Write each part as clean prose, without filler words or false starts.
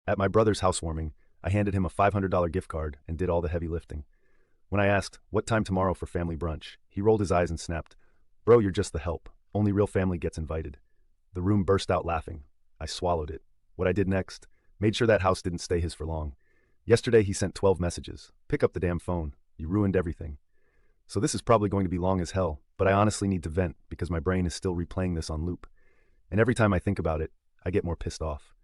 At my brother's housewarming, I handed him a $500 gift card and did all the heavy lifting. When I asked, what time tomorrow for family brunch, he rolled his eyes and snapped, Bro, you're just the help. Only real family gets invited. The room burst out laughing. I swallowed it. What I did next? Made sure that house didn't stay his for long. Yesterday he sent 12 messages. Pick up the damn phone. You ruined everything. So this is probably going to be long as hell, but I honestly need to vent because my brain is still replaying this on loop. And every time I think about it, I get more pissed off.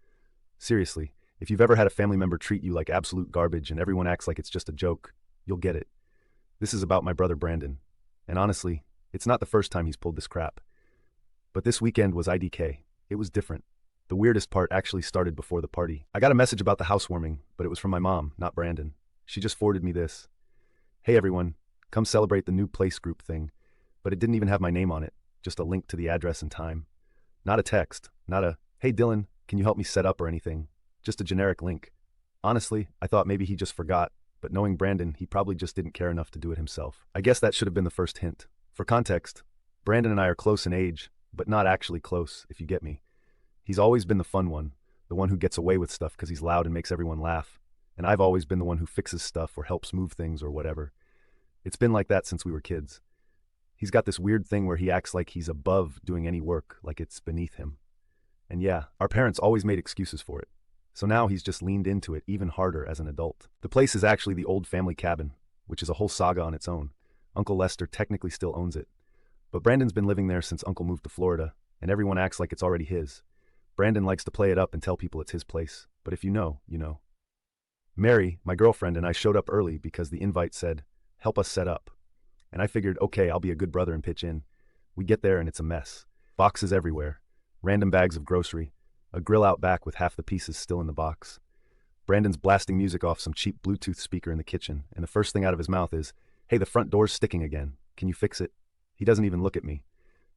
Seriously, if you've ever had a family member treat you like absolute garbage and everyone acts like it's just a joke, you'll get it. This is about my brother Brandon. And honestly, it's not the first time he's pulled this crap. But this weekend was IDK. It was different. The weirdest part actually started before the party. I got a message about the housewarming, but it was from my mom, not Brandon. She just forwarded me this. Hey everyone, come celebrate the new place group thing. But it didn't even have my name on it, just a link to the address and time. Not a text, not a, hey Dylan, can you help me set up or anything? Just a generic link. Honestly, I thought maybe he just forgot, but knowing Brandon, he probably just didn't care enough to do it himself. I guess that should have been the first hint. For context, Brandon and I are close in age, but not actually close, if you get me. He's always been the fun one, the one who gets away with stuff because he's loud and makes everyone laugh. And I've always been the one who fixes stuff or helps move things or whatever. It's been like that since we were kids. He's got this weird thing where he acts like he's above doing any work, like it's beneath him. And yeah, our parents always made excuses for it. So now he's just leaned into it even harder as an adult. The place is actually the old family cabin, which is a whole saga on its own. Uncle Lester technically still owns it. But Brandon's been living there since Uncle moved to Florida, and everyone acts like it's already his. Brandon likes to play it up and tell people it's his place, but if you know, you know. Mary, my girlfriend, and I showed up early because the invite said, help us set up. And I figured, okay, I'll be a good brother and pitch in. We get there and it's a mess. Boxes everywhere. Random bags of grocery. A grill out back with half the pieces still in the box. Brandon's blasting music off some cheap Bluetooth speaker in the kitchen, and the first thing out of his mouth is, hey, the front door's sticking again. Can you fix it? He doesn't even look at me.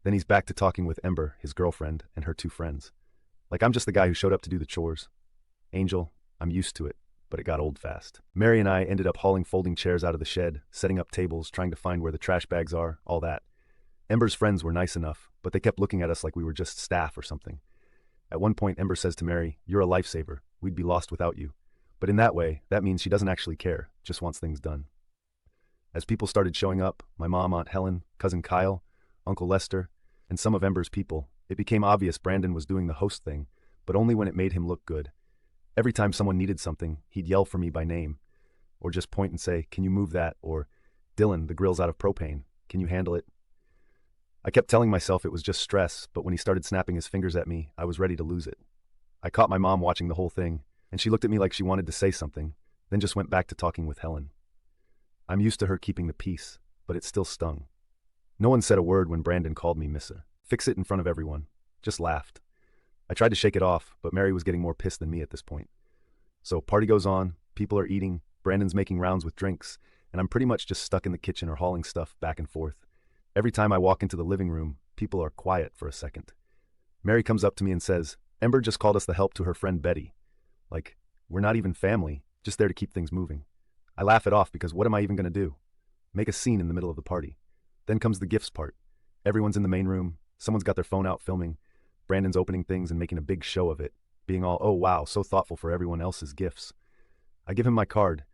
Then he's back to talking with Ember, his girlfriend, and her two friends. Like I'm just the guy who showed up to do the chores. Angel, I'm used to it, but it got old fast. Mary and I ended up hauling folding chairs out of the shed, setting up tables, trying to find where the trash bags are, all that. Ember's friends were nice enough, but they kept looking at us like we were just staff or something. At one point, Ember says to Mary, you're a lifesaver. We'd be lost without you. But in that way, that means she doesn't actually care, just wants things done. As people started showing up, my mom, Aunt Helen, cousin Kyle, Uncle Lester, and some of Ember's people, it became obvious Brandon was doing the host thing, but only when it made him look good. Every time someone needed something, he'd yell for me by name, or just point and say, can you move that? Or, Dylan, the grill's out of propane. Can you handle it? I kept telling myself it was just stress, but when he started snapping his fingers at me, I was ready to lose it. I caught my mom watching the whole thing, and she looked at me like she wanted to say something, then just went back to talking with Helen. I'm used to her keeping the peace, but it still stung. No one said a word when Brandon called me Missa. Fix it in front of everyone. Just laughed. I tried to shake it off, but Mary was getting more pissed than me at this point. So party goes on, people are eating, Brandon's making rounds with drinks, and I'm pretty much just stuck in the kitchen or hauling stuff back and forth. Every time I walk into the living room, people are quiet for a second. Mary comes up to me and says, Ember just called us the help to her friend Betty. Like, we're not even family, just there to keep things moving. I laugh it off because what am I even going to do? Make a scene in the middle of the party. Then comes the gifts part. Everyone's in the main room, someone's got their phone out filming, Brandon's opening things and making a big show of it, being all, oh wow, so thoughtful for everyone else's gifts. I give him my card,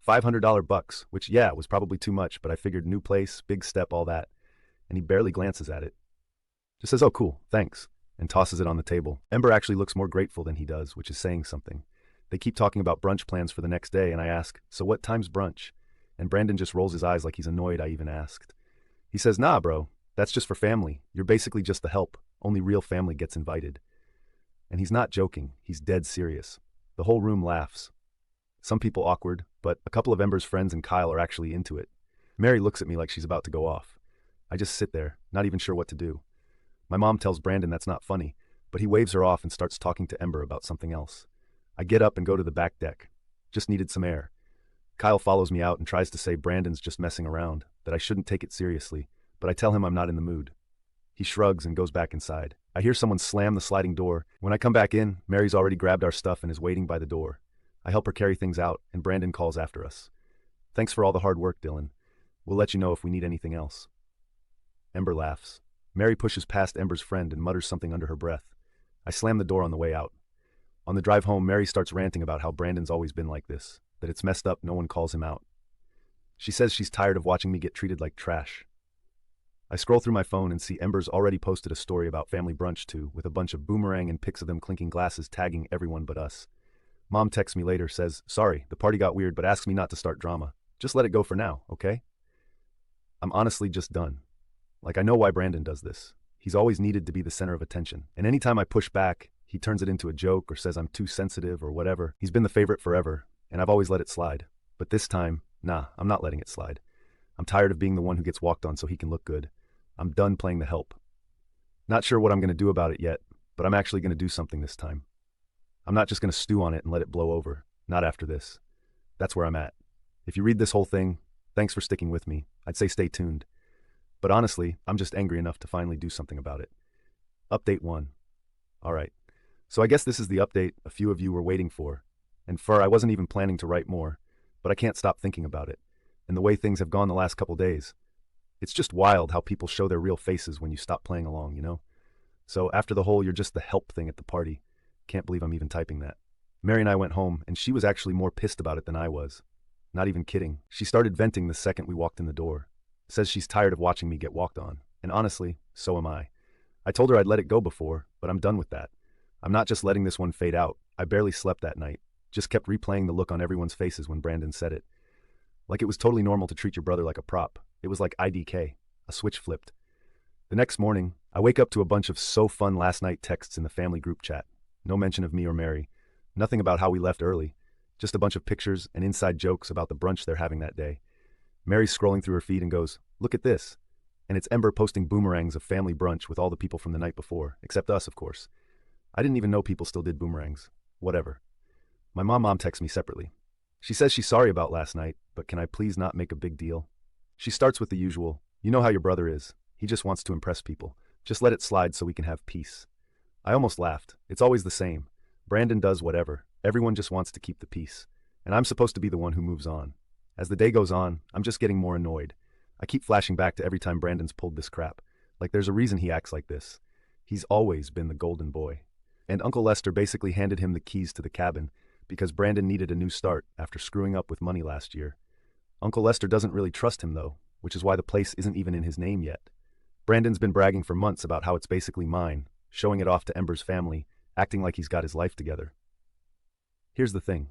$500 bucks, which yeah, was probably too much, but I figured new place, big step, all that. And he barely glances at it. Just says, oh cool, thanks, and tosses it on the table. Ember actually looks more grateful than he does, which is saying something. They keep talking about brunch plans for the next day, and I ask, so what time's brunch? And Brandon just rolls his eyes like he's annoyed I even asked. He says, nah bro, that's just for family. You're basically just the help. Only real family gets invited. And he's not joking, he's dead serious. The whole room laughs. Some people awkward, but a couple of Ember's friends and Kyle are actually into it. Mary looks at me like she's about to go off. I just sit there, not even sure what to do. My mom tells Brandon that's not funny, but he waves her off and starts talking to Ember about something else. I get up and go to the back deck. Just needed some air. Kyle follows me out and tries to say Brandon's just messing around, that I shouldn't take it seriously, but I tell him I'm not in the mood. He shrugs and goes back inside. I hear someone slam the sliding door. When I come back in, Mary's already grabbed our stuff and is waiting by the door. I help her carry things out, and Brandon calls after us. Thanks for all the hard work, Dylan. We'll let you know if we need anything else. Ember laughs. Mary pushes past Ember's friend and mutters something under her breath. I slam the door on the way out. On the drive home, Mary starts ranting about how Brandon's always been like this, that it's messed up no one calls him out. She says she's tired of watching me get treated like trash. I scroll through my phone and see Ember's already posted a story about family brunch too, with a bunch of boomerang and pics of them clinking glasses tagging everyone but us. Mom texts me later, says, "Sorry, the party got weird, but asks me not to start drama. Just let it go for now, okay?" I'm honestly just done. Like, I know why Brandon does this. He's always needed to be the center of attention. And anytime I push back, he turns it into a joke or says I'm too sensitive or whatever. He's been the favorite forever, and I've always let it slide. But this time, nah, I'm not letting it slide. I'm tired of being the one who gets walked on so he can look good. I'm done playing the help. Not sure what I'm going to do about it yet, but I'm actually going to do something this time. I'm not just going to stew on it and let it blow over. Not after this. That's where I'm at. If you read this whole thing, thanks for sticking with me. I'd say stay tuned. But honestly, I'm just angry enough to finally do something about it. Update 1. Alright. So I guess this is the update a few of you were waiting for. And I wasn't even planning to write more, but I can't stop thinking about it. And the way things have gone the last couple days. It's just wild how people show their real faces when you stop playing along, you know? So after the whole "you're just the help" thing at the party, can't believe I'm even typing that. Mary and I went home, and she was actually more pissed about it than I was. Not even kidding. She started venting the second we walked in the door. Says she's tired of watching me get walked on. And honestly, so am I. I told her I'd let it go before, but I'm done with that. I'm not just letting this one fade out. I barely slept that night. Just kept replaying the look on everyone's faces when Brandon said it. Like it was totally normal to treat your brother like a prop. It was like IDK. A switch flipped. The next morning, I wake up to a bunch of "so fun last night" texts in the family group chat. No mention of me or Mary. Nothing about how we left early. Just a bunch of pictures and inside jokes about the brunch they're having that day. Mary's scrolling through her feed and goes, "Look at this." And it's Ember posting boomerangs of family brunch with all the people from the night before, except us, of course. I didn't even know people still did boomerangs. Whatever. My mom texts me separately. She says she's sorry about last night, but can I please not make a big deal? She starts with the usual, "You know how your brother is. He just wants to impress people. Just let it slide so we can have peace." I almost laughed. It's always the same. Brandon does whatever. Everyone just wants to keep the peace. And I'm supposed to be the one who moves on. As the day goes on, I'm just getting more annoyed. I keep flashing back to every time Brandon's pulled this crap. Like there's a reason he acts like this. He's always been the golden boy. And Uncle Lester basically handed him the keys to the cabin because Brandon needed a new start after screwing up with money last year. Uncle Lester doesn't really trust him though, which is why the place isn't even in his name yet. Brandon's been bragging for months about how it's basically mine, showing it off to Ember's family, acting like he's got his life together. Here's the thing.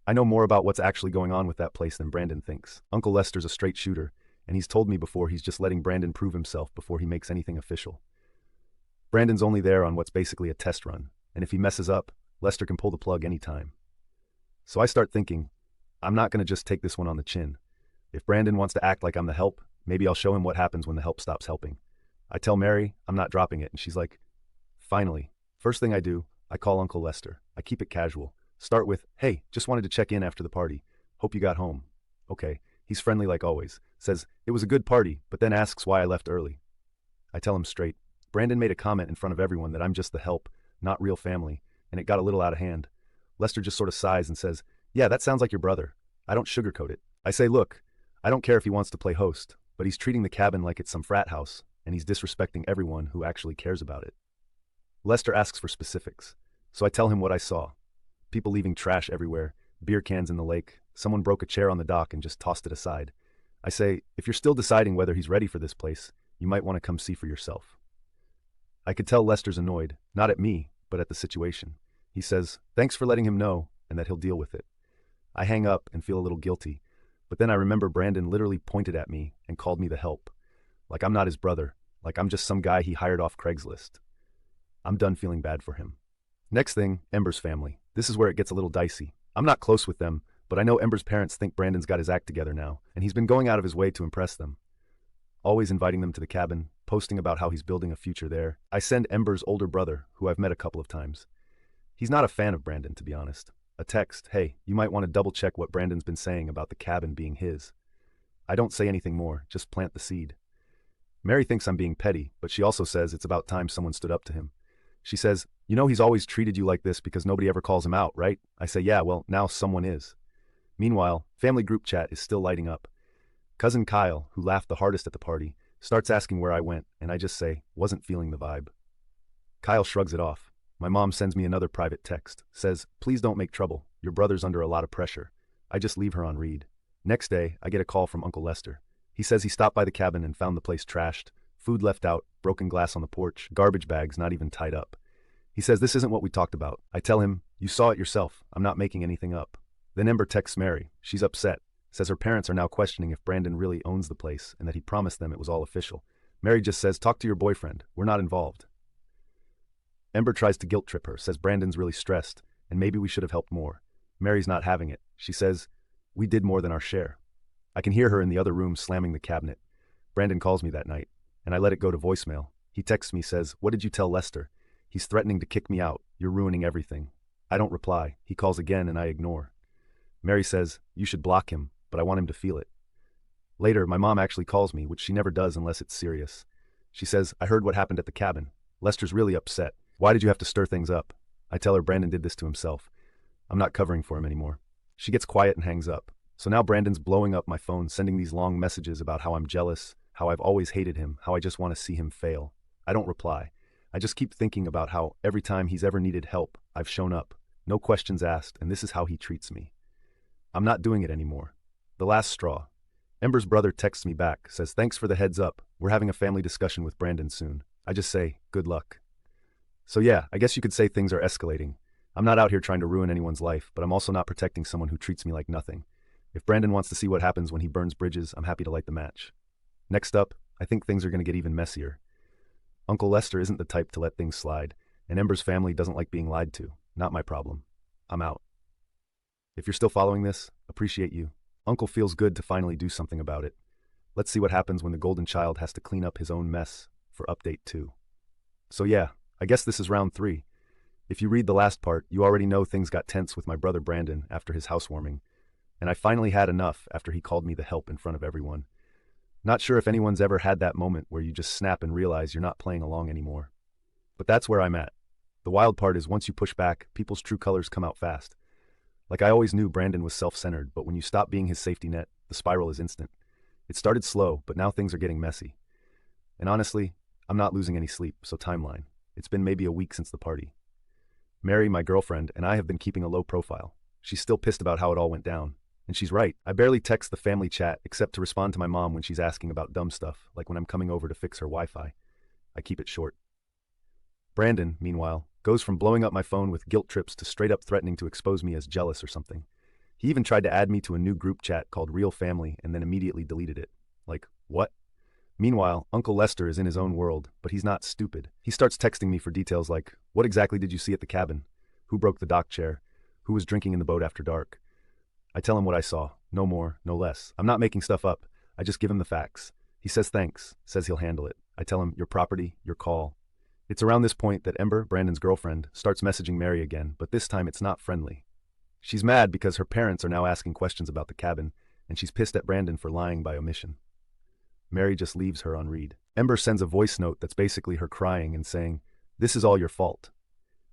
I know more about what's actually going on with that place than Brandon thinks. Uncle Lester's a straight shooter, and he's told me before he's just letting Brandon prove himself before he makes anything official. Brandon's only there on what's basically a test run, and if he messes up, Lester can pull the plug anytime. So I start thinking, I'm not going to just take this one on the chin. If Brandon wants to act like I'm the help, maybe I'll show him what happens when the help stops helping. I tell Mary I'm not dropping it, and she's like, "Finally." First thing I do, I call Uncle Lester. I keep it casual. Start with, "Hey, just wanted to check in after the party. Hope you got home." Okay, he's friendly like always. Says, "It was a good party," but then asks why I left early. I tell him straight. Brandon made a comment in front of everyone that I'm just the help, not real family, and it got a little out of hand. Lester just sort of sighs and says, "Yeah, that sounds like your brother." I don't sugarcoat it. I say, "Look, I don't care if he wants to play host, but he's treating the cabin like it's some frat house, and he's disrespecting everyone who actually cares about it." Lester asks for specifics, so I tell him what I saw. People leaving trash everywhere, beer cans in the lake, someone broke a chair on the dock and just tossed it aside. I say, if you're still deciding whether he's ready for this place, you might want to come see for yourself. I could tell Lester's annoyed, not at me, but at the situation. He says, thanks for letting him know, and that he'll deal with it. I hang up and feel a little guilty, but then I remember Brandon literally pointed at me and called me the help. Like I'm not his brother, like I'm just some guy he hired off Craigslist. I'm done feeling bad for him. Next thing, Ember's family. This is where it gets a little dicey. I'm not close with them, but I know Ember's parents think Brandon's got his act together now, and he's been going out of his way to impress them. Always inviting them to the cabin, posting about how he's building a future there. I send Ember's older brother, who I've met a couple of times. He's not a fan of Brandon, to be honest. A text, hey, you might want to double check what Brandon's been saying about the cabin being his. I don't say anything more, just plant the seed. Mary thinks I'm being petty, but she also says it's about time someone stood up to him. She says, you know he's always treated you like this because nobody ever calls him out, right? I say, yeah, well, now someone is. Meanwhile, family group chat is still lighting up. Cousin Kyle, who laughed the hardest at the party, starts asking where I went, and I just say, wasn't feeling the vibe. Kyle shrugs it off. My mom sends me another private text, says, please don't make trouble, your brother's under a lot of pressure. I just leave her on read. Next day, I get a call from Uncle Lester. He says he stopped by the cabin and found the place trashed, food left out, broken glass on the porch, garbage bags not even tied up. He says this isn't what we talked about. I tell him, you saw it yourself, I'm not making anything up. Then Ember texts Mary. She's upset, says her parents are now questioning if Brandon really owns the place and that he promised them it was all official. Mary just says, talk to your boyfriend, we're not involved. Ember tries to guilt trip her, says Brandon's really stressed, and maybe we should have helped more. Mary's not having it. She says, we did more than our share. I can hear her in the other room slamming the cabinet. Brandon calls me that night, and I let it go to voicemail. He texts me, says, what did you tell Lester? He's threatening to kick me out. You're ruining everything. I don't reply. He calls again and I ignore. Mary says, you should block him, but I want him to feel it. Later, my mom actually calls me, which she never does unless it's serious. She says, I heard what happened at the cabin. Lester's really upset. Why did you have to stir things up? I tell her Brandon did this to himself. I'm not covering for him anymore. She gets quiet and hangs up. So now Brandon's blowing up my phone, sending these long messages about how I'm jealous, how I've always hated him, how I just want to see him fail. I don't reply. I just keep thinking about how every time he's ever needed help, I've shown up. No questions asked, and this is how he treats me. I'm not doing it anymore. The last straw. Ember's brother texts me back, says thanks for the heads up. We're having a family discussion with Brandon soon. I just say, good luck. So yeah, I guess you could say things are escalating. I'm not out here trying to ruin anyone's life, but I'm also not protecting someone who treats me like nothing. If Brandon wants to see what happens when he burns bridges, I'm happy to light the match. Next up, I think things are going to get even messier. Uncle Lester isn't the type to let things slide, and Ember's family doesn't like being lied to. Not my problem. I'm out. If you're still following this, appreciate you. Uncle feels good to finally do something about it. Let's see what happens when the golden child has to clean up his own mess for update 2. So yeah, I guess this is round 3. If you read the last part, you already know things got tense with my brother Brandon after his housewarming, and I finally had enough after he called me the help in front of everyone. Not sure if anyone's ever had that moment where you just snap and realize you're not playing along anymore. But that's where I'm at. The wild part is once you push back, people's true colors come out fast. Like I always knew Brandon was self-centered, but when you stop being his safety net, the spiral is instant. It started slow, but now things are getting messy. And honestly, I'm not losing any sleep, so timeline. It's been maybe a week since the party. Mary, my girlfriend, and I have been keeping a low profile. She's still pissed about how it all went down. And she's right. I barely text the family chat except to respond to my mom when she's asking about dumb stuff, like when I'm coming over to fix her Wi-Fi. I keep it short. Brandon, meanwhile, goes from blowing up my phone with guilt trips to straight up threatening to expose me as jealous or something. He even tried to add me to a new group chat called Real Family and then immediately deleted it. Like, what? Meanwhile, Uncle Lester is in his own world, but he's not stupid. He starts texting me for details like, what exactly did you see at the cabin? Who broke the dock chair? Who was drinking in the boat after dark? I tell him what I saw. No more, no less. I'm not making stuff up. I just give him the facts. He says thanks, says he'll handle it. I tell him, your property, your call. It's around this point that Ember, Brandon's girlfriend, starts messaging Mary again, but this time it's not friendly. She's mad because her parents are now asking questions about the cabin, and she's pissed at Brandon for lying by omission. Mary just leaves her on read. Ember sends a voice note that's basically her crying and saying, this is all your fault.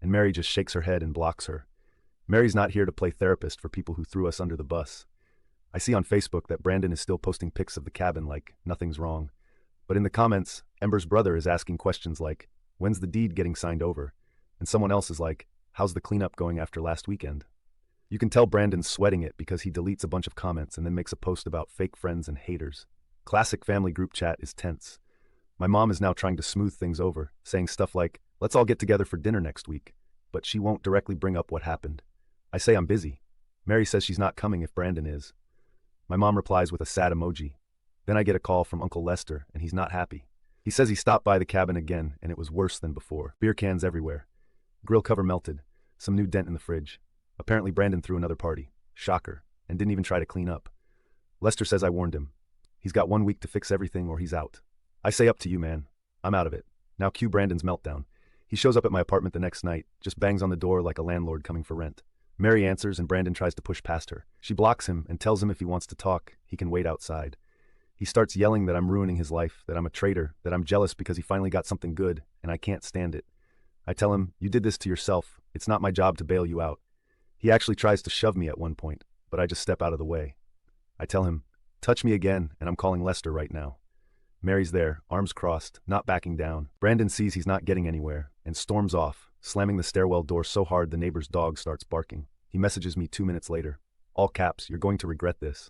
And Mary just shakes her head and blocks her. Mary's not here to play therapist for people who threw us under the bus. I see on Facebook that Brandon is still posting pics of the cabin like nothing's wrong. But in the comments, Ember's brother is asking questions like, when's the deed getting signed over? And someone else is like, how's the cleanup going after last weekend? You can tell Brandon's sweating it because he deletes a bunch of comments and then makes a post about fake friends and haters. Classic family group chat is tense. My mom is now trying to smooth things over, saying stuff like, let's all get together for dinner next week. But she won't directly bring up what happened. I say I'm busy. Mary says she's not coming if Brandon is. My mom replies with a sad emoji. Then I get a call from Uncle Lester, and he's not happy. He says he stopped by the cabin again, and it was worse than before. Beer cans everywhere. Grill cover melted. Some new dent in the fridge. Apparently Brandon threw another party. Shocker. And didn't even try to clean up. Lester says I warned him. He's got 1 week to fix everything or he's out. I say up to you, man. I'm out of it. Now cue Brandon's meltdown. He shows up at my apartment the next night, just bangs on the door like a landlord coming for rent. Mary answers and Brandon tries to push past her. She blocks him and tells him if he wants to talk, he can wait outside. He starts yelling that I'm ruining his life, that I'm a traitor, that I'm jealous because he finally got something good, and I can't stand it. I tell him, you did this to yourself. It's not my job to bail you out. He actually tries to shove me at one point, but I just step out of the way. I tell him, touch me again, and I'm calling Lester right now. Mary's there, arms crossed, not backing down. Brandon sees he's not getting anywhere, and storms off, slamming the stairwell door so hard the neighbor's dog starts barking. He messages me 2 minutes later. All caps, you're going to regret this.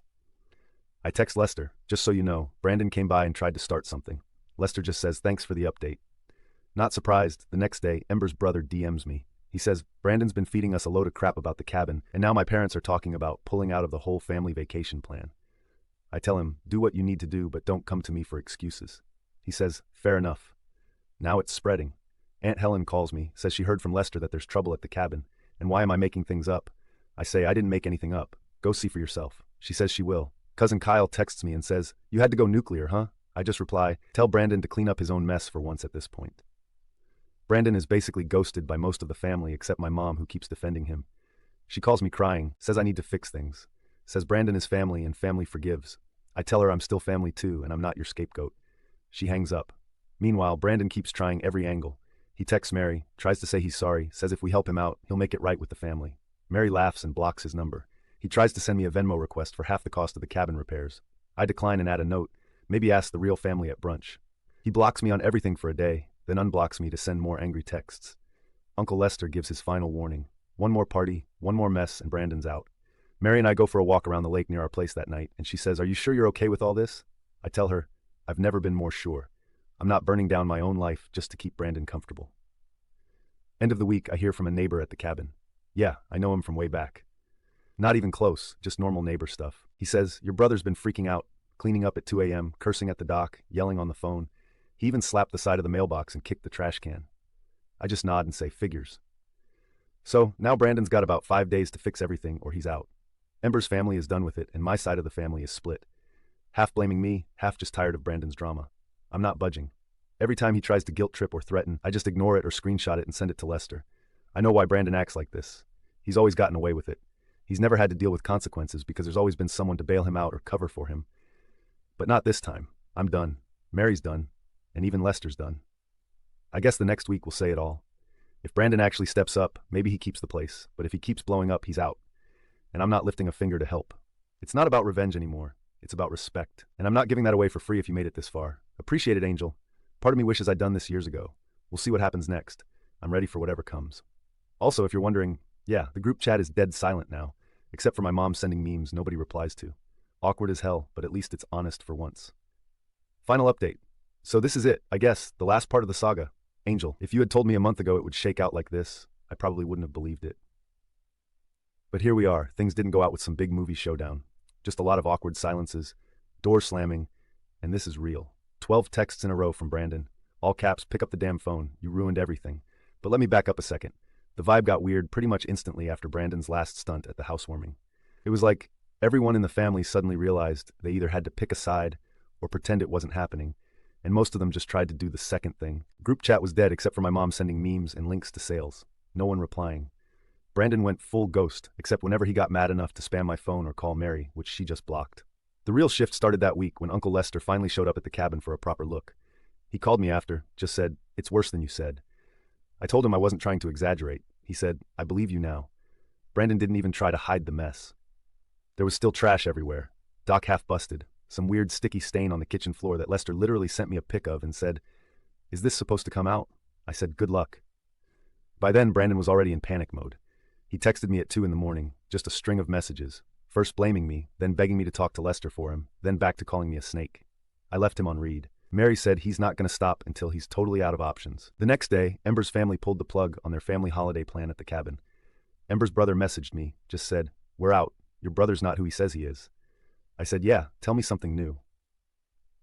I text Lester, just so you know, Brandon came by and tried to start something. Lester just says thanks for the update. Not surprised, the next day, Ember's brother DMs me. He says, Brandon's been feeding us a load of crap about the cabin, and now my parents are talking about pulling out of the whole family vacation plan. I tell him, do what you need to do, but don't come to me for excuses. He says, fair enough. Now it's spreading. Aunt Helen calls me, says she heard from Lester that there's trouble at the cabin, and why am I making things up? I say, I didn't make anything up. Go see for yourself. She says she will. Cousin Kyle texts me and says, you had to go nuclear, huh? I just reply, tell Brandon to clean up his own mess for once at this point. Brandon is basically ghosted by most of the family except my mom, who keeps defending him. She calls me crying, says I need to fix things, says Brandon is family and family forgives. I tell her I'm still family too and I'm not your scapegoat. She hangs up. Meanwhile, Brandon keeps trying every angle. He texts Mary, tries to say he's sorry, says if we help him out, he'll make it right with the family. Mary laughs and blocks his number. He tries to send me a Venmo request for half the cost of the cabin repairs. I decline and add a note, maybe ask the real family at brunch. He blocks me on everything for a day, then unblocks me to send more angry texts. Uncle Lester gives his final warning. One more party, one more mess, and Brandon's out. Mary and I go for a walk around the lake near our place that night, and she says, are you sure you're okay with all this? I tell her, I've never been more sure. I'm not burning down my own life just to keep Brandon comfortable. End of the week, I hear from a neighbor at the cabin. Yeah, I know him from way back. Not even close, just normal neighbor stuff. He says, your brother's been freaking out, cleaning up at 2 a.m., cursing at the dock, yelling on the phone. He even slapped the side of the mailbox and kicked the trash can. I just nod and say, figures. So, now Brandon's got about 5 days to fix everything or he's out. Ember's family is done with it and my side of the family is split. Half blaming me, half just tired of Brandon's drama. I'm not budging. Every time he tries to guilt trip or threaten, I just ignore it or screenshot it and send it to Lester. I know why Brandon acts like this. He's always gotten away with it. He's never had to deal with consequences because there's always been someone to bail him out or cover for him. But not this time. I'm done. Mary's done. And even Lester's done. I guess the next week will say it all. If Brandon actually steps up, maybe he keeps the place. But if he keeps blowing up, he's out. And I'm not lifting a finger to help. It's not about revenge anymore. It's about respect. And I'm not giving that away for free if you made it this far. Appreciate it, Angel. Part of me wishes I'd done this years ago. We'll see what happens next. I'm ready for whatever comes. Also, if you're wondering, yeah, the group chat is dead silent now. Except for my mom sending memes nobody replies to. Awkward as hell, but at least it's honest for once. Final update. So this is it, I guess, the last part of the saga. Angel, if you had told me a month ago it would shake out like this, I probably wouldn't have believed it. But here we are. Things didn't go out with some big movie showdown. Just a lot of awkward silences, door slamming, and this is real. 12 texts in a row from Brandon. All caps, pick up the damn phone. You ruined everything. But let me back up a second. The vibe got weird pretty much instantly after Brandon's last stunt at the housewarming. It was like everyone in the family suddenly realized they either had to pick a side or pretend it wasn't happening, and most of them just tried to do the second thing. Group chat was dead except for my mom sending memes and links to sales. No one replying. Brandon went full ghost, except whenever he got mad enough to spam my phone or call Mary, which she just blocked. The real shift started that week when Uncle Lester finally showed up at the cabin for a proper look. He called me after, just said, it's worse than you said. I told him I wasn't trying to exaggerate. He said, I believe you now. Brandon didn't even try to hide the mess. There was still trash everywhere, dock half busted, some weird sticky stain on the kitchen floor that Lester literally sent me a pic of and said, is this supposed to come out? I said, good luck. By then, Brandon was already in panic mode. He texted me at 2 a.m, just a string of messages, first blaming me, then begging me to talk to Lester for him, then back to calling me a snake. I left him on read. Mary said he's not going to stop until he's totally out of options. The next day, Ember's family pulled the plug on their family holiday plan at the cabin. Ember's brother messaged me, just said, we're out. Your brother's not who he says he is. I said, yeah, tell me something new.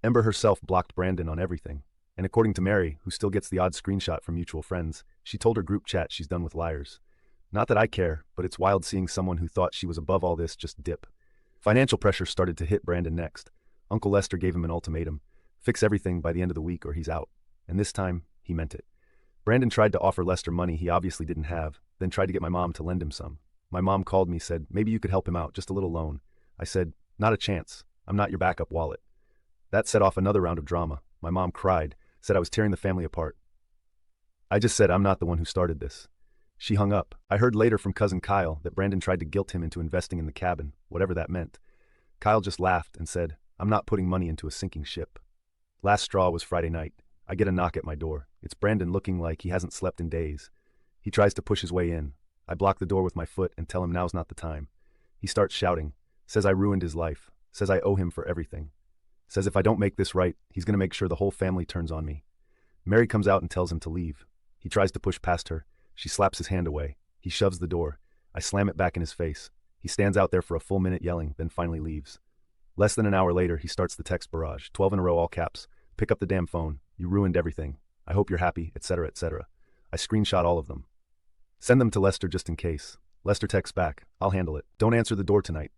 Ember herself blocked Brandon on everything. And according to Mary, who still gets the odd screenshot from mutual friends, she told her group chat she's done with liars. Not that I care, but it's wild seeing someone who thought she was above all this just dip. Financial pressure started to hit Brandon next. Uncle Lester gave him an ultimatum. Fix everything by the end of the week or he's out. And this time, he meant it. Brandon tried to offer Lester money he obviously didn't have, then tried to get my mom to lend him some. My mom called me, said, maybe you could help him out, just a little loan. I said, not a chance. I'm not your backup wallet. That set off another round of drama. My mom cried, said I was tearing the family apart. I just said I'm not the one who started this. She hung up. I heard later from cousin Kyle that Brandon tried to guilt him into investing in the cabin, whatever that meant. Kyle just laughed and said, I'm not putting money into a sinking ship. Last straw was Friday night. I get a knock at my door. It's Brandon looking like he hasn't slept in days. He tries to push his way in. I block the door with my foot and tell him now's not the time. He starts shouting, says I ruined his life, says I owe him for everything. Says if I don't make this right, he's going to make sure the whole family turns on me. Mary comes out and tells him to leave. He tries to push past her. She slaps his hand away. He shoves the door. I slam it back in his face. He stands out there for a full minute yelling, then finally leaves. Less than an hour later, he starts the text barrage, 12 in a row, all caps. Pick up the damn phone. You ruined everything. I hope you're happy, etc., etc. I screenshot all of them. Send them to Lester just in case. Lester texts back, I'll handle it. Don't answer the door tonight.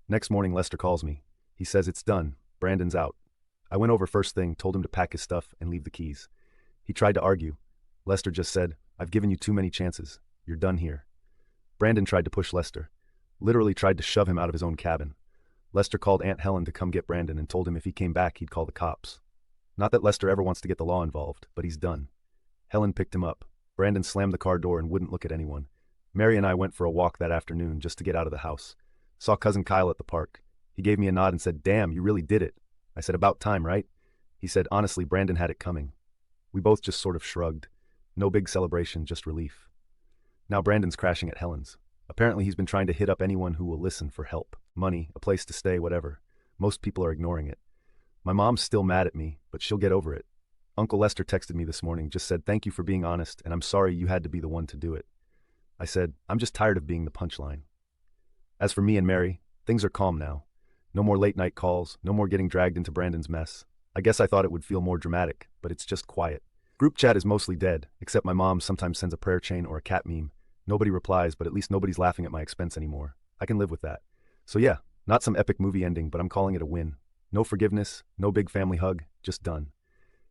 Next morning, Lester calls me. He says it's done. Brandon's out. I went over first thing, told him to pack his stuff and leave the keys. He tried to argue. Lester just said, I've given you too many chances. You're done here. Brandon tried to push Lester. Literally tried to shove him out of his own cabin. Lester called Aunt Helen to come get Brandon and told him if he came back, he'd call the cops. Not that Lester ever wants to get the law involved, but he's done. Helen picked him up. Brandon slammed the car door and wouldn't look at anyone. Mary and I went for a walk that afternoon just to get out of the house. Saw cousin Kyle at the park. He gave me a nod and said, damn, you really did it. I said, about time, right? He said, honestly, Brandon had it coming. We both just sort of shrugged. No big celebration, just relief. Now Brandon's crashing at Helen's. Apparently he's been trying to hit up anyone who will listen for help, money, a place to stay, whatever. Most people are ignoring it. My mom's still mad at me, but she'll get over it. Uncle Lester texted me this morning, just said, thank you for being honest, and I'm sorry you had to be the one to do it. I said, I'm just tired of being the punchline. As for me and Mary, things are calm now. No more late night calls, no more getting dragged into Brandon's mess. I guess I thought it would feel more dramatic, but it's just quiet. Group chat is mostly dead, except my mom sometimes sends a prayer chain or a cat meme. Nobody replies, but at least nobody's laughing at my expense anymore. I can live with that. So yeah, not some epic movie ending, but I'm calling it a win. No forgiveness, no big family hug, just done.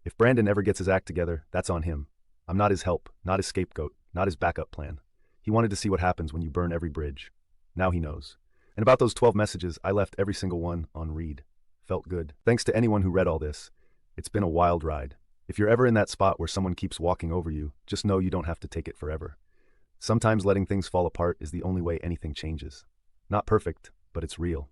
If Brandon ever gets his act together, that's on him. I'm not his help, not his scapegoat, not his backup plan. He wanted to see what happens when you burn every bridge. Now he knows. And about those 12 messages, I left every single one on read. Felt good. Thanks to anyone who read all this. It's been a wild ride. If you're ever in that spot where someone keeps walking over you, just know you don't have to take it forever. Sometimes letting things fall apart is the only way anything changes. Not perfect, but it's real.